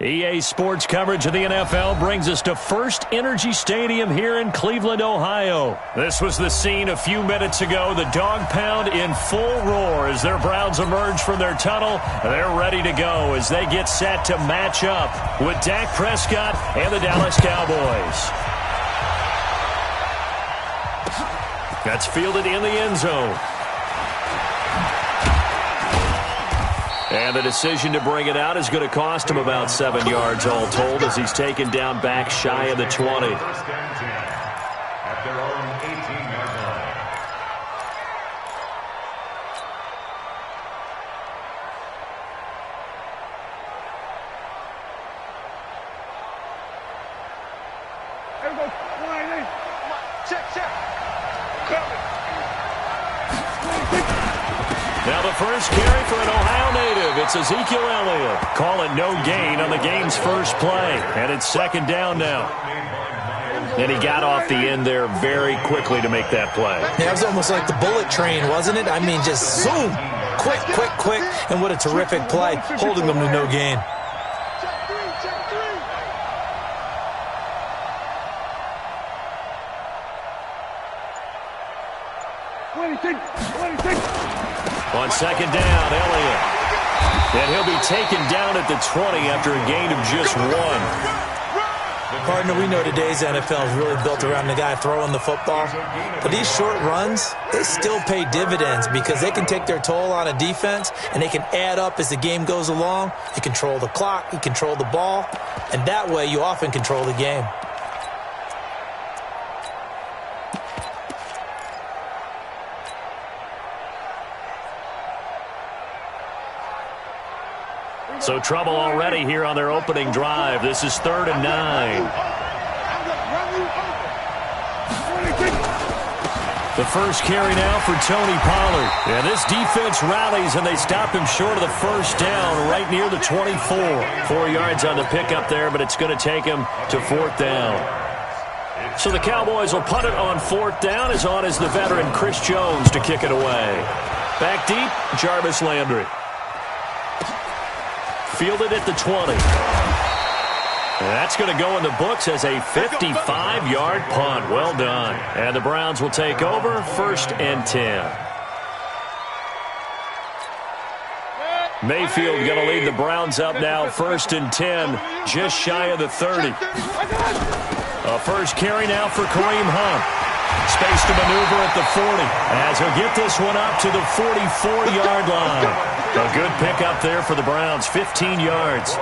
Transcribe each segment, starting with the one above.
EA Sports coverage of the NFL brings us to First Energy Stadium here in Cleveland, Ohio. This was the scene a few minutes ago. The dog pound in full roar as their Browns emerge from their tunnel. They're ready to go as they get set to match up with Dak Prescott and the Dallas Cowboys. That's fielded in the end zone. And the decision to bring it out is going to cost him about 7 yards all told as he's taken down back shy of the 20. At their own 18-yard line. Now the first carry for an Ohio native. It's Ezekiel Elliott. Call it no gain on the game's first play. And it's second down now. And he got off the end there very quickly to make that play. Yeah, it was almost like the bullet train, wasn't it? I mean, just zoom. Quick, quick, quick. And what a terrific play, holding them to no gain. On second down, Elliott. And he'll be taken down at the 20 after a gain of just 1. Partner, we know today's NFL is really built around the guy throwing the football. But these short runs, they still pay dividends because they can take their toll on a defense and they can add up as the game goes along. You control the clock, you control the ball, and that way you often control the game. So trouble already here on their opening drive. This is 3rd and 9. The first carry now for Tony Pollard. And this defense rallies, and they stop him short of the first down right near the 24. 4 yards on the pickup there, but it's going to take him to 4th down. So the Cowboys will punt it on 4th down, as on is the veteran Chris Jones to kick it away. Back deep, Jarvis Landry. Fielded at the 20. That's going to go in the books as a 55-yard punt. Well done. And the Browns will take over 1st and 10. Mayfield going to lead the Browns up now 1st and 10, just shy of the 30. A first carry now for Kareem Hunt. Space to maneuver at the 40 as he'll get this one up to the 44-yard line. A good pickup there for the Browns, 15 yards.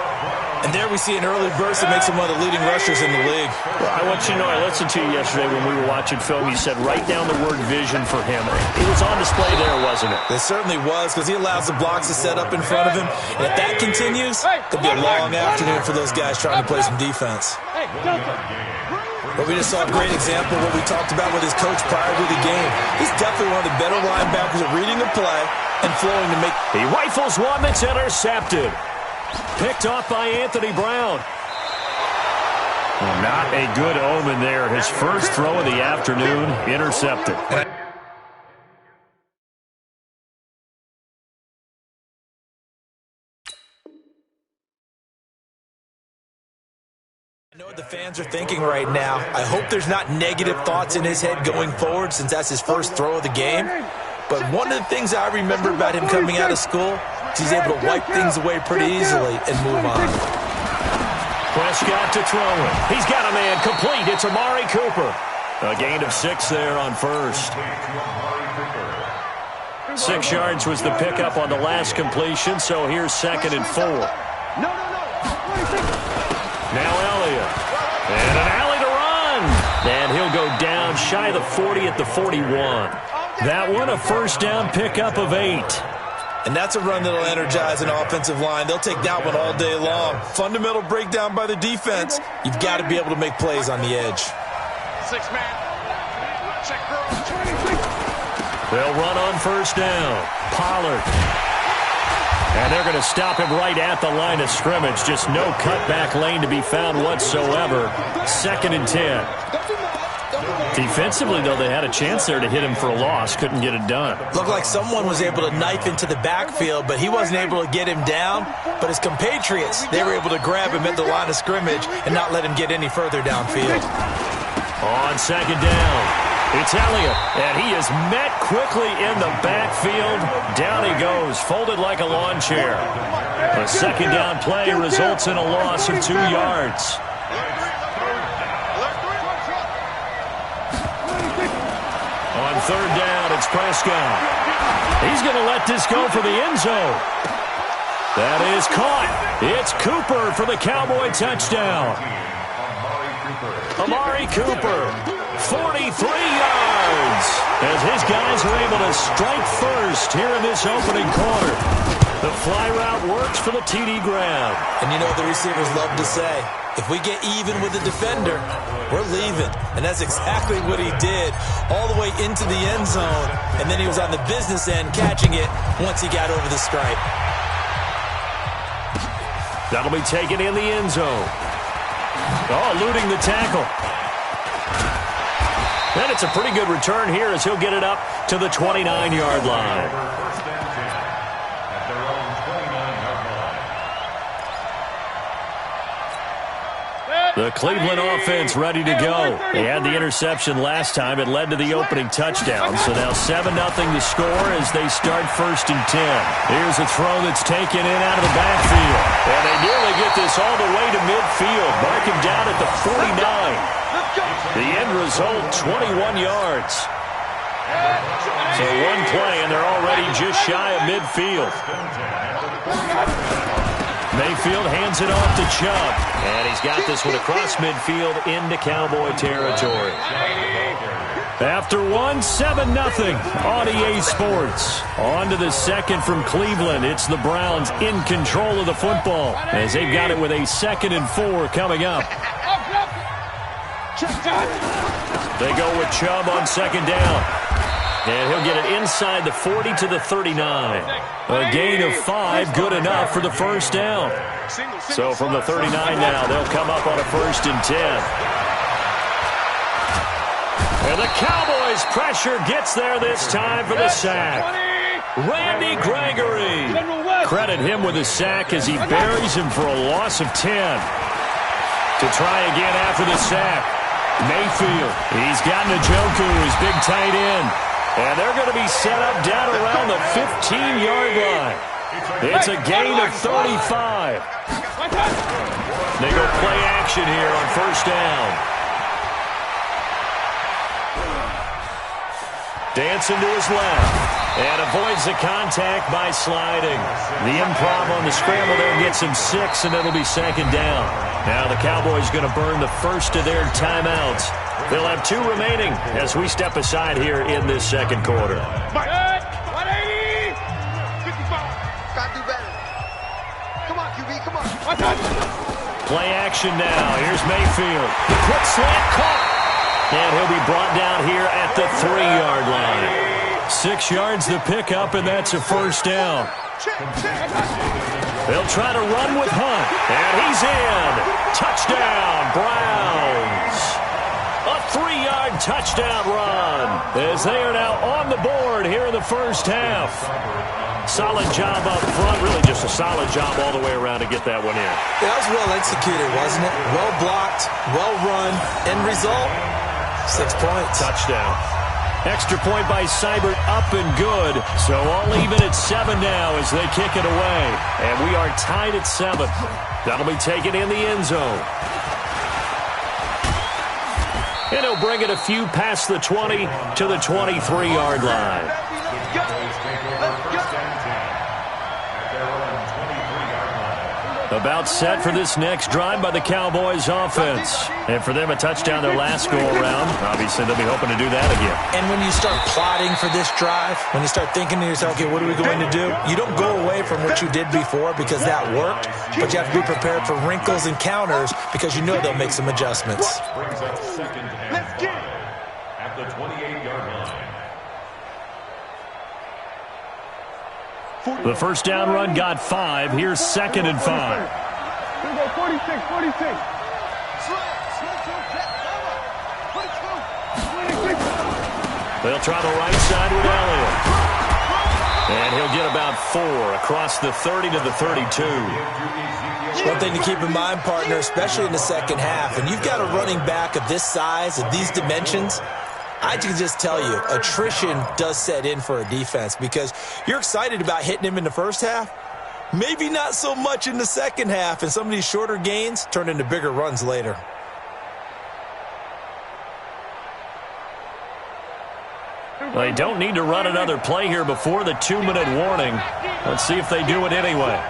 And there we see an early burst that makes him one of the leading rushers in the league. Well, I want you to know, I listened to you yesterday when we were watching film. You said write down the word vision for him. It was on display there, wasn't it? It certainly was, because he allows the blocks to set up in front of him. And if that continues, it could be a long afternoon for those guys trying to play some defense. But we just saw a great example of what we talked about with his coach prior to the game. He's definitely one of the better linebackers at reading a play and flowing to make. He rifles one that's intercepted. Picked off by Anthony Brown. Well, not a good omen there. His first throw of the afternoon, intercepted. I know what the fans are thinking right now. I hope there's not negative thoughts in his head going forward since that's his first throw of the game. But one of the things I remember about him coming out of school is he's able to wipe things away pretty easily and move on. Prescott to throw it. He's got a man complete. It's Amari Cooper. A gain of 6 there on first. 6 yards was the pickup on the last completion, so here's 2nd and 4. Now Elliott. And an alley to run. And he'll go down shy of the 40 at the 41. That one a first down pickup of 8. And that's a run that'll energize an offensive line. They'll take that one all day long. Fundamental breakdown by the defense. You've got to be able to make plays on the edge. 6-man. Check girls. They'll run on first down. Pollard. And they're going to stop him right at the line of scrimmage. Just no cutback lane to be found whatsoever. 2nd and 10. Defensively, though, they had a chance there to hit him for a loss. Couldn't get it done. Looked like someone was able to knife into the backfield, but he wasn't able to get him down. But his compatriots, they were able to grab him at the line of scrimmage and not let him get any further downfield. On 2nd down, it's Elliott, and he is met quickly in the backfield. Down he goes, folded like a lawn chair. A 2nd down play results in a loss of 2 yards. On 3rd down, it's Prescott. He's going to let this go for the end zone. That is caught. It's Cooper for the Cowboy touchdown. Amari Cooper, 43 yards, as his guys are able to strike first here in this opening quarter. The fly route works for the TD grab. And you know the receivers love to say, if we get even with the defender, we're leaving. And that's exactly what he did, all the way into the end zone. And then he was on the business end catching it once he got over the stripe. That'll be taken in the end zone. Oh, eluding the tackle. And it's a pretty good return here as he'll get it up to the 29-yard line. The Cleveland offense ready to go. They had the interception last time. It led to the opening touchdown. So now 7-0 to score as they start 1st and 10. Here's a throw that's taken in out of the backfield. And they nearly get this all the way to midfield. Mark him down at the 49. The end result, 21 yards. So one play, and they're already just shy of midfield. Mayfield hands it off to Chubb. And he's got this one across midfield into Cowboy territory. After one, 7-0 on EA Sports. On to the second from Cleveland. It's the Browns in control of the football as they've got it with a 2nd and 4 coming up. They go with Chubb on 2nd down. And he'll get it inside the 40 to the 39. A gain of 5, good enough for the first down. So from the 39 now, they'll come up on a 1st and 10. And the Cowboys' pressure gets there this time for the sack. Randy Gregory. Credit him with a sack as he buries him for a loss of 10. To try again after the sack. Mayfield. He's got Njoku, his big tight end. And they're going to be set up down around the 15-yard line. It's a gain of 35. They go play action here on 1st down. Dancing to his left. And avoids the contact by sliding. The improv on the scramble there gets him 6, and it'll be 2nd down. Now the Cowboys going to burn the first of their timeouts. They'll have 2 remaining as we step aside here in this 2nd quarter. 180! 55! Gotta do better. Come on, QB, come on. Play action now. Here's Mayfield. The quick slant caught. And he'll be brought down here at the 3-yard line. 6 yards the pickup, and that's a 1st down. They'll try to run with Hunt. And he's in. Touchdown, Browns. A 3-yard touchdown run as they are now on the board here in the first half. Solid job up front. Really just a solid job all the way around to get that one in. That was well executed, wasn't it? Well blocked, well run. End result, 6 points. Touchdown. Extra point by Seibert, up and good. So all even at 7 now as they kick it away. And we are tied at 7. That'll be taken in the end zone. And he'll bring it a few past the 20 to the 23-yard line. About set for this next drive by the Cowboys offense. And for them, a touchdown their last go-around. Obviously, they'll be hoping to do that again. And when you start plotting for this drive, when you start thinking to yourself, okay, what are we going to do? You don't go away from what you did before because that worked, but you have to be prepared for wrinkles and counters because you know they'll make some adjustments. Brings up second and 5 at the 28-yard line. The first down run got 5. Here's 2nd and 5. Here we go, 46, 46. They'll try the right side with Elliott. And he'll get about 4 across the 30 to the 32. One thing to keep in mind, partner, especially in the second half, and you've got a running back of this size, of these dimensions, I can just tell you, attrition does set in for a defense because you're excited about hitting him in the first half. Maybe not so much in the second half, and some of these shorter gains turn into bigger runs later. They don't need to run another play here before the 2-minute warning. Let's see if they do it anyway.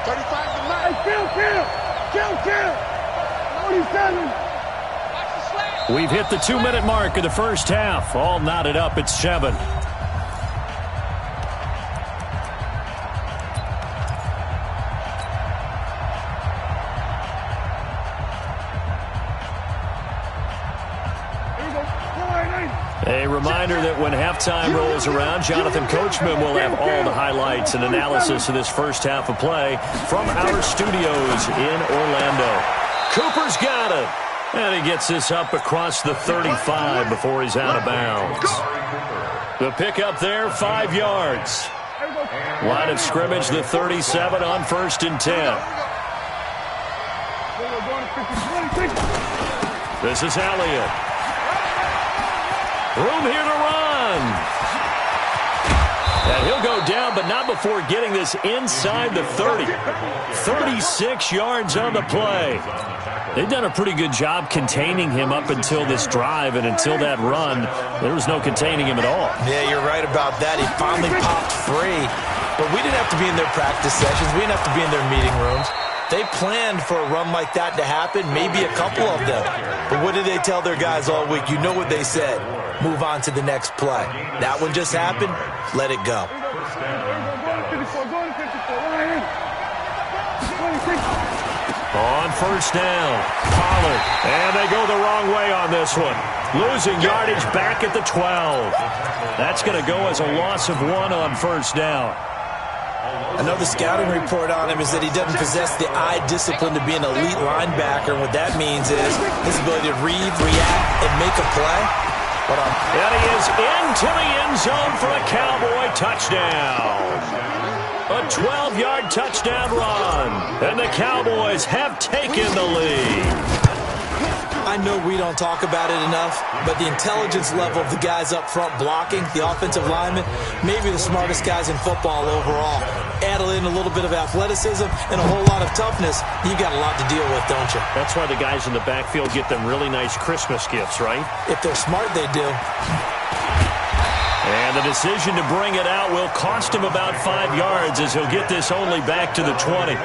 35 to 9. Kill. 47. We've hit the 2-minute mark of the first half. All knotted up at 7. A reminder that when halftime rolls around, Jonathan Coachman will have all the highlights and analysis of this first half of play from our studios in Orlando. Cooper's got it. And he gets this up across the 35 before he's out of bounds. The pickup there, 5 yards. Line of scrimmage, the 37 on 1st and 10. This is Elliott. Room here to run. And he'll go down, but not before getting this inside the 30. 36 yards on the play. They've done a pretty good job containing him up until this drive, and until that run, there was no containing him at all. Yeah, you're right about that. He finally popped free. But we didn't have to be in their practice sessions. We didn't have to be in their meeting rooms. They planned for a run like that to happen, maybe a couple of them. But what did they tell their guys all week? You know what they said. Move on to the next play. That one just happened. Let it go. On first down, Pollard. And they go the wrong way on this one. Losing yardage back at the 12. That's going to go as a loss of 1 on first down. I know the scouting report on him is that he doesn't possess the eye discipline to be an elite linebacker. What that means is his ability to read, react, and make a play. And he is into the end zone for a Cowboy touchdown. A 12-yard touchdown run. And the Cowboys have taken the lead. I know we don't talk about it enough, but the intelligence level of the guys up front blocking, the offensive linemen, maybe the smartest guys in football overall. Add in a little bit of athleticism and a whole lot of toughness, you've got a lot to deal with, don't you? That's why the guys in the backfield get them really nice Christmas gifts, right? If they're smart, they do. And the decision to bring it out will cost him about 5 yards as he'll get this only back to the 20.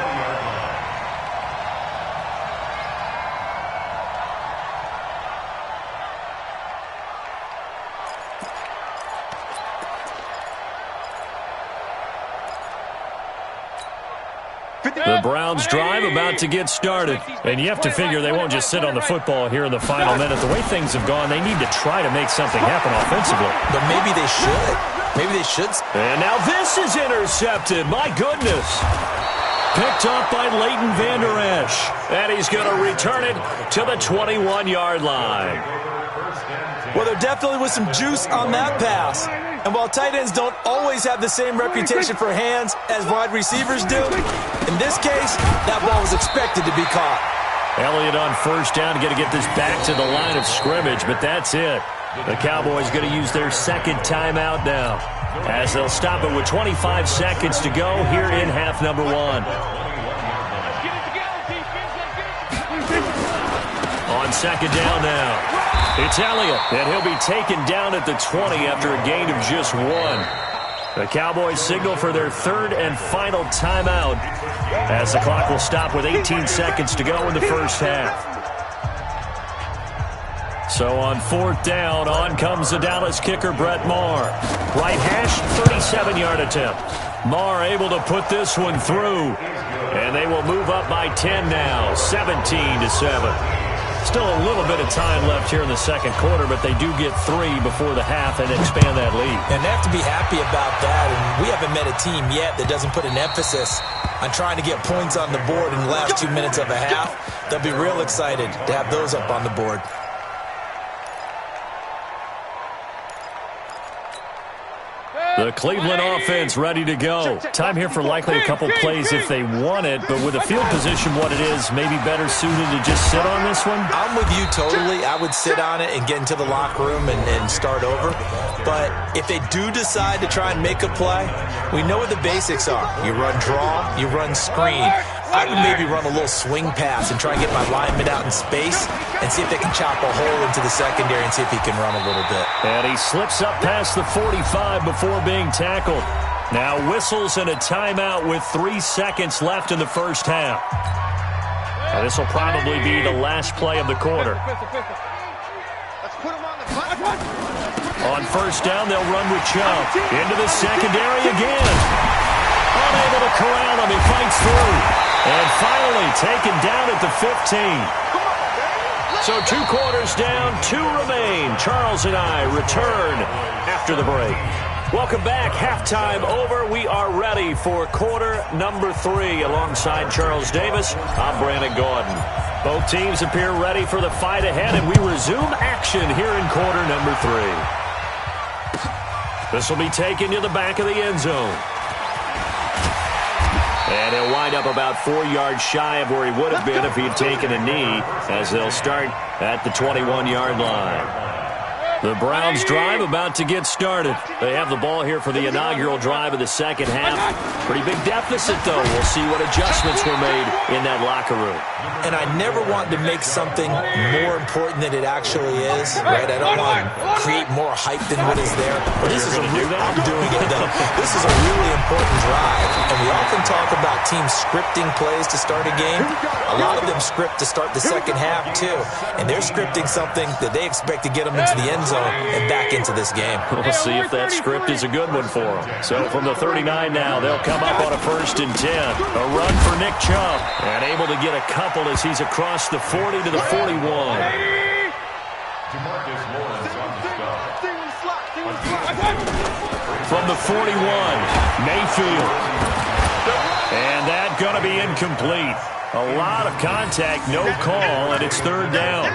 The Browns drive about to get started. And you have to figure they won't just sit on the football here in the final minute. The way things have gone, they need to try to make something happen offensively. But maybe they should. Maybe they should. And now this is intercepted. My goodness. Picked up by Leighton Vander Esch. And he's going to return it to the 21-yard line. Well, there definitely was some juice on that pass. And while tight ends don't always have the same reputation for hands as wide receivers do, in this case, that ball was expected to be caught. Elliott on first down, going to get this back to the line of scrimmage, but that's it. The Cowboys going to use their second timeout now, as they'll stop it with 25 seconds to go here in half number one. On second down now, it's Elliott, and he'll be taken down at the 20 after a gain of just one. The Cowboys signal for their third and final timeout, as the clock will stop with 18 seconds to go in the first half. So on fourth down, on comes the Dallas kicker, Brett Maher. Right hash, 37-yard attempt. Maher able to put this one through, and they will move up by 10 now, 17-7. Still a little bit of time left here in the second quarter, but they do get 3 before the half and expand that lead. And they have to be happy about that. And we haven't met a team yet that doesn't put an emphasis on trying to get points on the board in the last 2 minutes of a half. They'll be real excited to have those up on the board. The Cleveland offense ready to go. Time here for likely a couple plays if they want it, but with the field position what it is, maybe better suited to just sit on this one? I'm with you totally. I would sit on it and get into the locker room and start over. But if they do decide to try and make a play, we know what the basics are. You run draw, you run screen. I would maybe run a little swing pass and try and get my lineman out in space and see if they can chop a hole into the secondary and see if he can run a little bit. And he slips up past the 45 before being tackled. Now whistles and a timeout with 3 seconds left in the first half. Now this will probably be the last play of the quarter. On first down, they'll run with Chubb. Into the secondary again. Unable to corral him. He fights through. And finally taken down at the 15. So 2 quarters down, 2 remain. Charles and I return after the break. Welcome back. Halftime over. We are ready for quarter number 3. Alongside Charles Davis, I'm Brandon Gordon. Both teams appear ready for the fight ahead, and we resume action here in quarter number 3. This will be taken to the back of the end zone. And he'll wind up about 4 yards shy of where he would have been if he had taken a knee, as they'll start at the 21-yard line. The Browns drive about to get started. They have the ball here for the inaugural drive of the second half. Pretty big deficit, though. We'll see what adjustments were made in that locker room. And I never want to make something more important than it actually is, right? I don't want to create more hype than what is there. But this is I'm doing it, though. This is a really important drive. And we often talk about teams scripting plays to start a game. A lot of them script to start the second half, too. And they're scripting something that they expect to get them into the end zone and back into this game. We'll see if that script is a good one for them. So from the 39 now, they'll come up on a 1st and 10. A run for Nick Chubb. And able to get a couple as he's across the 40 to the 41. From the 41, Mayfield. And that going to be incomplete. A lot of contact, no call, and it's 3rd down.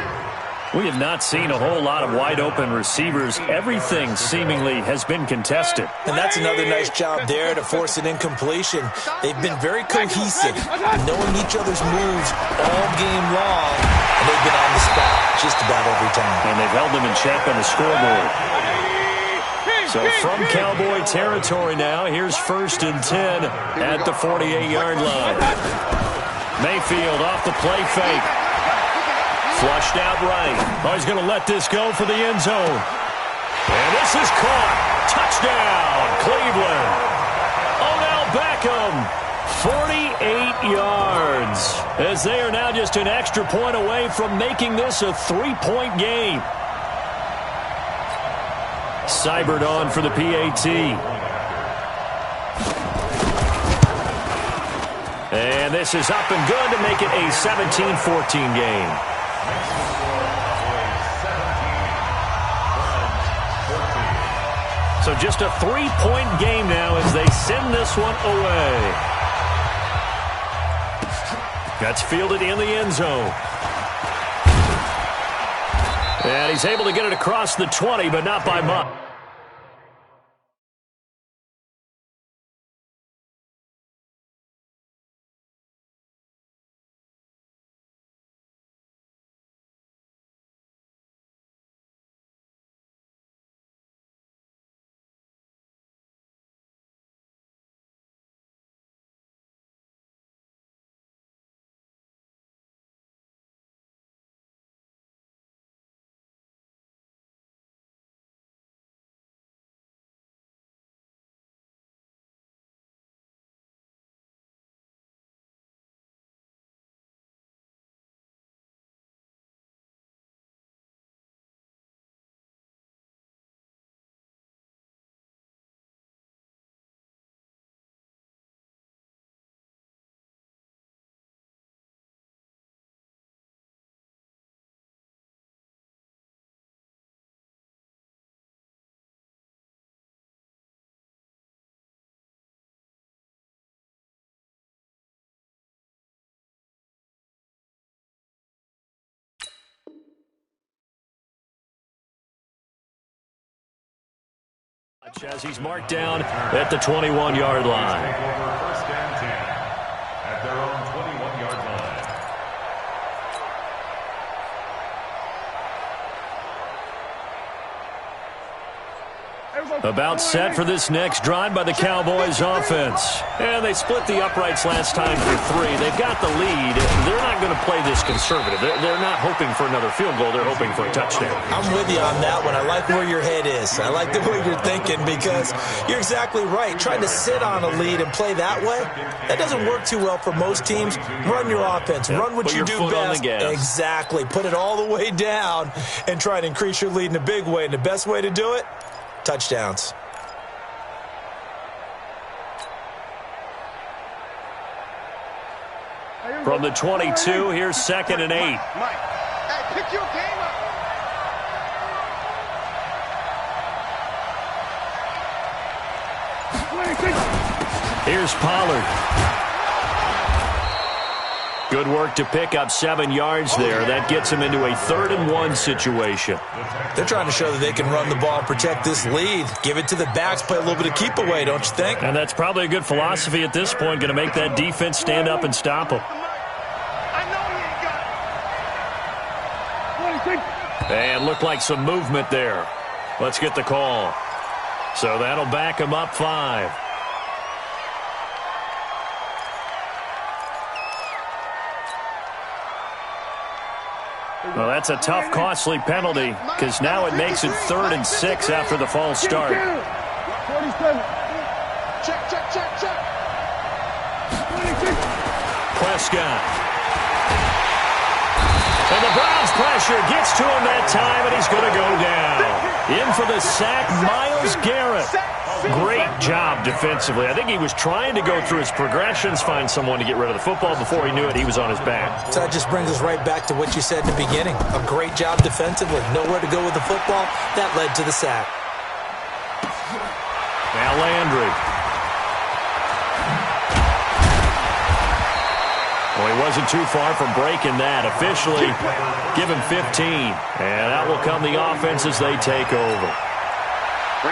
We have not seen a whole lot of wide-open receivers. Everything seemingly has been contested. And that's another nice job there to force an incompletion. They've been very cohesive, knowing each other's moves all game long, and they've been on the spot just about every time. And they've held them in check on the scoreboard. So from Cowboy territory now, here's 1st and 10 at the 48-yard line. Mayfield off the play fake. Flushed out right. Oh, he's going to let this go for the end zone. And this is caught. Touchdown, Cleveland. Odell Beckham, 48 yards. As they are now just an extra point away from making this a 3-point game. Seibert on for the PAT. And this is up and good to make it a 17-14 game. So just a 3-point game now as they send this one away. That's fielded in the end zone. And he's able to get it across the 20, but not by much. As he's marked down at the 21-yard line. Take over first and 10 at their own 21-yard line. About set for this next drive by the Cowboys offense. And they split the uprights last time for 3. They've got the lead. They're not going to play this conservative. They're not hoping for another field goal. They're hoping for a touchdown. I'm with you on that one. I like where your head is. I like the way you're thinking because you're exactly right. Trying to sit on a lead and play that way, that doesn't work too well for most teams. Run your offense. Run what you do best. Exactly. Put it all the way down and try to increase your lead in a big way. And the best way to do it, touchdowns. From the 22, here's 2nd and 8. Mike, hey, pick your game up. Here's Pollard. Good work to pick up 7 yards there. That gets him into a 3rd and 1 situation. They're trying to show that they can run the ball and protect this lead. Give it to the backs, play a little bit of keep away, don't you think? And that's probably a good philosophy at this point, going to make that defense stand up and stop them. And looked like some movement there. Let's get the call. So that'll back him up 5. Well, that's a tough, costly penalty because now it makes it 3rd and 6 after the false start. 47. Check. Prescott. And the Browns pressure gets to him that time, and he's going to go down. In for the sack, Myles Garrett. Great job defensively. I think he was trying to go through his progressions, find someone to get rid of the football. Before he knew it, he was on his back. So that just brings us right back to what you said in the beginning. A great job defensively. Nowhere to go with the football. That led to the sack. Now Landry. Well, he wasn't too far from breaking that. Officially, give him 15. And out will come the offense as they take over.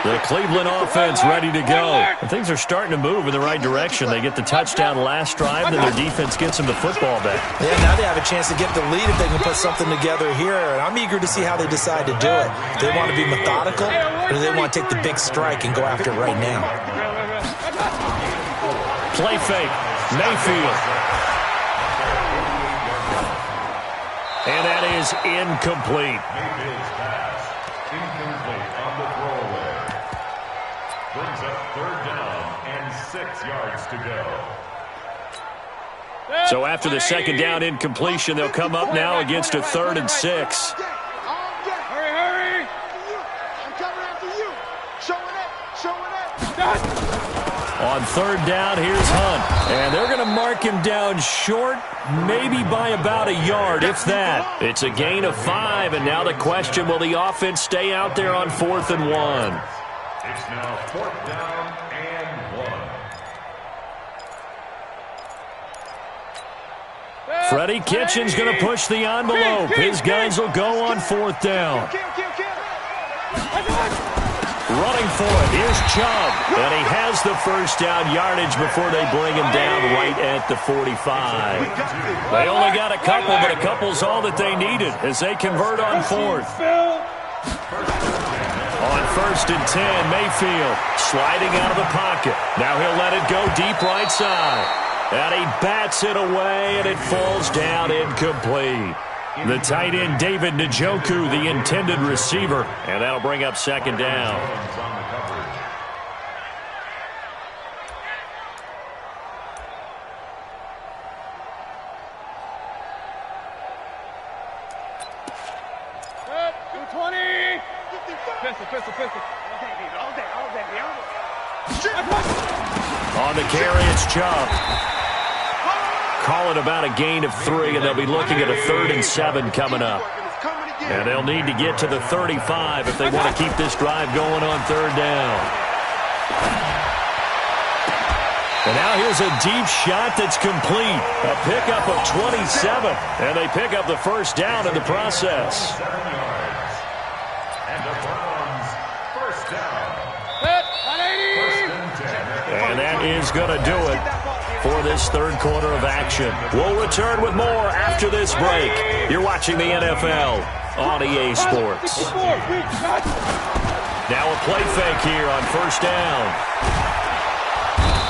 The Cleveland offense ready to go. And things are starting to move in the right direction. They get the touchdown last drive, then their defense gets them the football back. Yeah, now they have a chance to get the lead if they can put something together here. And I'm eager to see how they decide to do it. Do they want to be methodical, or do they want to take the big strike and go after it right now? Play fake. Mayfield. And that is incomplete. Mayfield's pass incomplete on the throwaway. Brings up 3rd down and 6 yards to go. So after the 2nd down incompletion, they'll come up now against a 3rd and 6. Hurry. I'm coming after you. Showing up. On 3rd down, here's Hunt. And they're going to mark him down short, maybe by about a yard, if that. It's a gain of 5, and now the question, will the offense stay out there on 4th and 1? It's now 4th down and 1. Freddie Kitchens going to push the envelope. His guys will go on 4th down. Running for it, here's Chubb. And he has the 1st down yardage before they bring him down right at the 45. They only got a couple, but a couple's all that they needed as they convert on 4th. On 1st and 10, Mayfield sliding out of the pocket. Now he'll let it go deep right side. And he bats it away, and it falls down incomplete. The tight end, David Njoku, the intended receiver. And that'll bring up 2nd down. Pistol. On the carry, it's Chubb. Call it about a gain of 3, and they'll be looking at a 3rd and 7 coming up. And they'll need to get to the 35 if they want to keep this drive going on 3rd down. And now here's a deep shot that's complete. A pickup of 27, and they pick up the 1st down in the process. 7 yards. And the Browns, 1st down. is going to do it for this third quarter of action. We'll return with more after this break. You're watching the NFL on EA Sports. Now a play fake here on first down.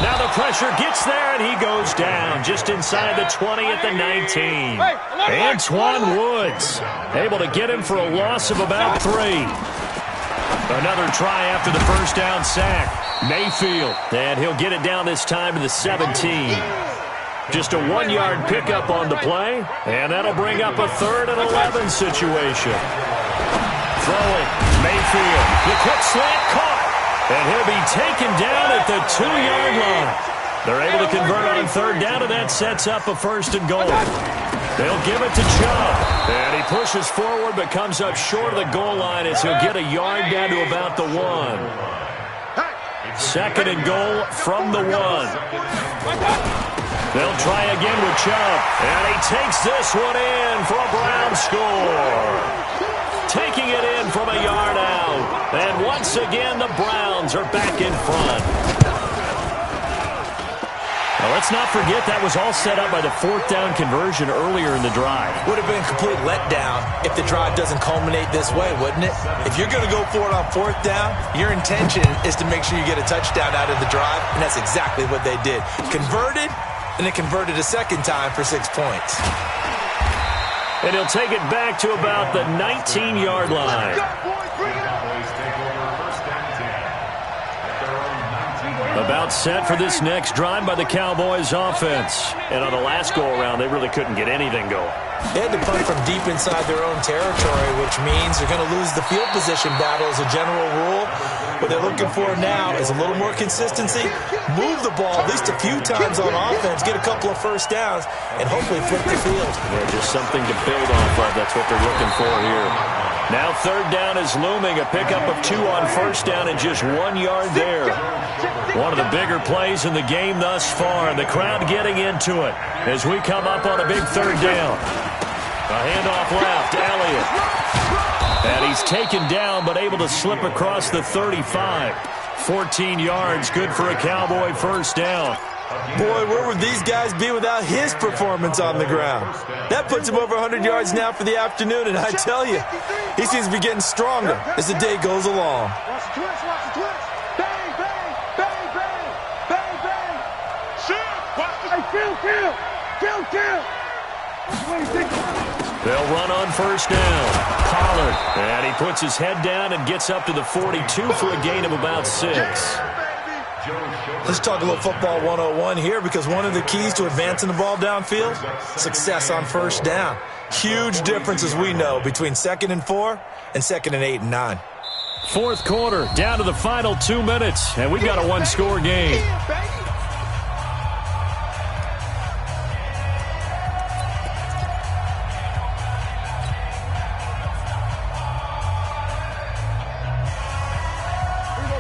Now the pressure gets there, and he goes down just inside the 20 at the 19. Antoine Woods able to get him for a loss of about 3. Another try after the first down sack. Mayfield, and he'll get it down this time to the 17. Just a 1-yard pickup on the play, and that'll bring up a 3rd and 11 situation. Throwing, Mayfield, the quick slant caught, and he'll be taken down at the 2-yard line. They're able to convert on 3rd down, and that sets up a 1st and goal. They'll give it to Chubb, and he pushes forward but comes up short of the goal line as he'll get a yard down to about the 1. 2nd and goal from the 1. They'll try again with Chubb, and he takes this one in for a Brown score. Taking it in from a yard out, and once again the Browns are back in front. Now, let's not forget that was all set up by the 4th down conversion earlier in the drive. Would have been a complete letdown if the drive doesn't culminate this way, wouldn't it? If you're going to go for it on 4th down, your intention is to make sure you get a touchdown out of the drive, and that's exactly what they did. Converted, and it converted a 2nd time for 6 points. And he'll take it back to about the 19-yard line. About set for this next drive by the Cowboys offense. And on the last go-around, they really couldn't get anything going. They had to punt from deep inside their own territory, which means they're going to lose the field position battle as a general rule. What they're looking for now is a little more consistency, move the ball at least a few times on offense, get a couple of 1st downs, and hopefully flip the field. Yeah, just something to build off of. That's what they're looking for here. Now 3rd down is looming. A pickup of 2 on 1st down and just 1 yard there. One of the bigger plays in the game thus far. The crowd getting into it as we come up on a big 3rd down. A handoff left, Elliott. And he's taken down but able to slip across the 35. 14 yards, good for a Cowboy 1st down. Boy, where would these guys be without his performance on the ground? That puts him over 100 yards now for the afternoon, and I tell you, he seems to be getting stronger as the day goes along. Watch the twist, watch the twist. Bang, bang, bang, bang, bang, bang. Shoot, watch the... Hey, kill. They'll run on 1st down. Pollard, and he puts his head down and gets up to the 42 for a gain of about 6. Let's talk a little football 101 here, because one of the keys to advancing the ball downfield, success on 1st down. Huge difference, as we know, between 2nd and 4 and 2nd and 8 and 9. 4th quarter, down to the final 2 minutes, and we've got a 1-score game.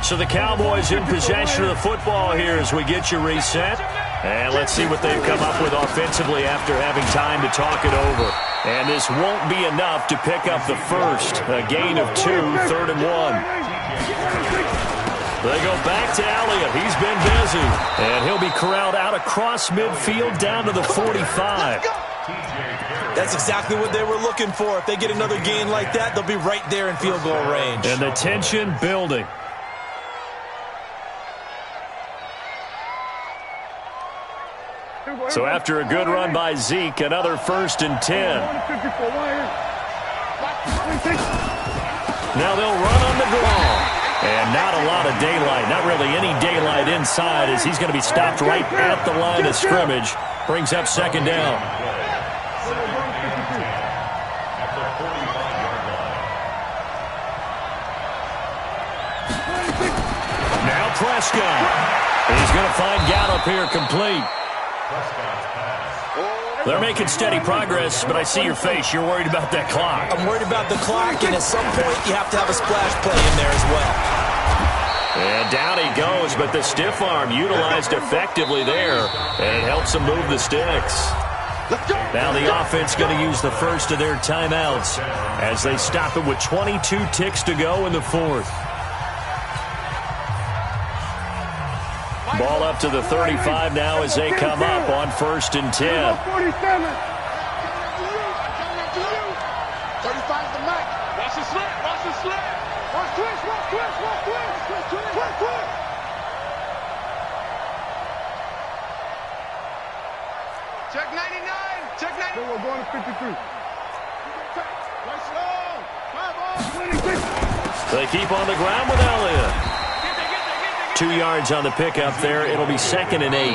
So the Cowboys in possession of the football here as we get you reset. And let's see what they've come up with offensively after having time to talk it over. And this won't be enough to pick up the first. A gain of 2, 3rd and 1. They go back to Elliott. He's been busy. And he'll be corralled out across midfield down to the 45. That's exactly what they were looking for. If they get another gain like that, they'll be right there in field goal range. And the tension building. So after a good run by Zeke, another 1st and 10. Now they'll run on the draw. And not a lot of daylight, not really any daylight inside, as he's going to be stopped right at the line of scrimmage. Brings up 2nd down. Now Prescott. He's going to find Gallup here complete. They're making steady progress, but I see your face. You're worried about that clock. I'm worried about the clock, and at some point you have to have a splash play in there as well. And down he goes, but the stiff arm utilized effectively there, and it helps them move the sticks. Now the offense going to use the first of their timeouts as they stop it with 22 ticks to go in the 4th. Ball up to the 35 now as they come up on 1st and 10. 47. 35's the mic. Watch the slip. Watch the slip. Watch twist. Watch twist. Watch twist. Twist. Twist. Check 99. Check 90. We're going to 53. Right slow. 26. They keep on the ground with Elliott. 2 yards on the pickup there. It'll be 2nd and 8.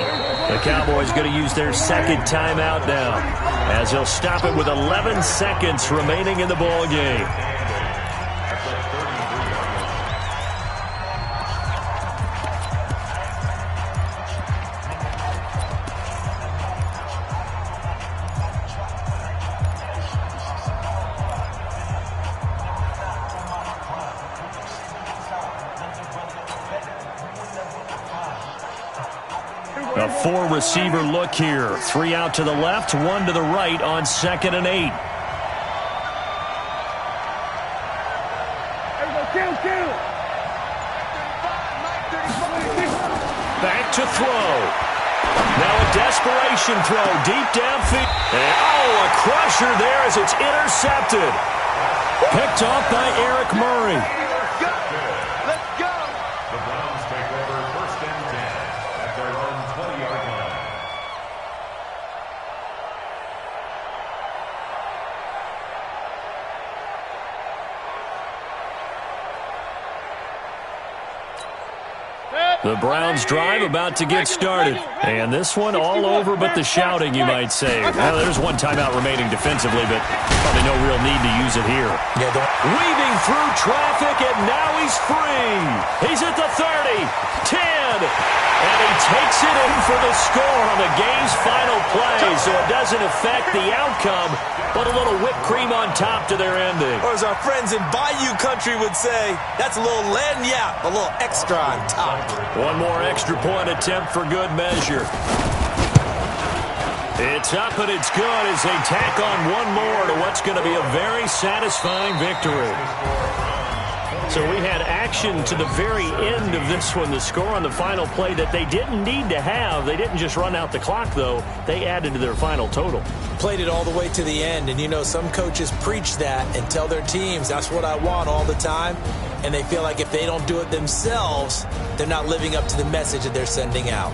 The Cowboys going to use their 2nd timeout now, as they'll stop it with 11 seconds remaining in the ball game. A 4-receiver look here. 3 out to the left, 1 to the right on 2nd and 8. Back to throw. Now a desperation throw deep downfield. And a crusher there as it's intercepted. Picked off by Eric Murray. Let's go. The Browns take over 1st and 10 at their own 20-yard line. The Browns drive about to get started. And this one all over but the shouting, you might say. Well, there's 1 timeout remaining defensively, but probably no real need to use it here. Weaving through traffic, and now he's free. He's at the 30, 10, and he takes it in for the score on the game's final play, so it doesn't affect the outcome, but a little whipped cream on top to their ending. Or as our friends in Bayou Country would say, that's a little lagniappe, a little extra on top. 1 more extra point attempt for good measure. It's up and it's good as they tack on 1 more to what's going to be a very satisfying victory. So we had action to the very end of this one. The score on the final play that they didn't need to have. They didn't just run out the clock, though. They added to their final total. Played it all the way to the end, and you know some coaches preach that and tell their teams that's what I want all the time, and they feel like if they don't do it themselves, they're not living up to the message that they're sending out.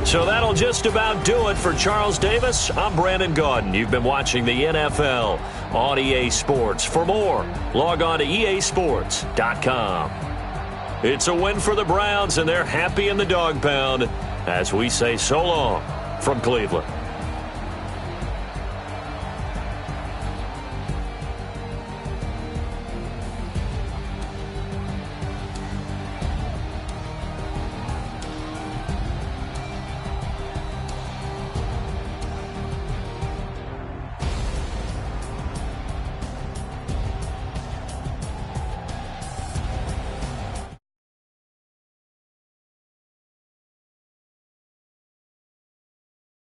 So that'll just about do it for Charles Davis. I'm Brandon Gaudin. You've been watching the NFL on EA Sports. For more, log on to easports.com. It's a win for the Browns, and they're happy in the dog pound as we say so long from Cleveland.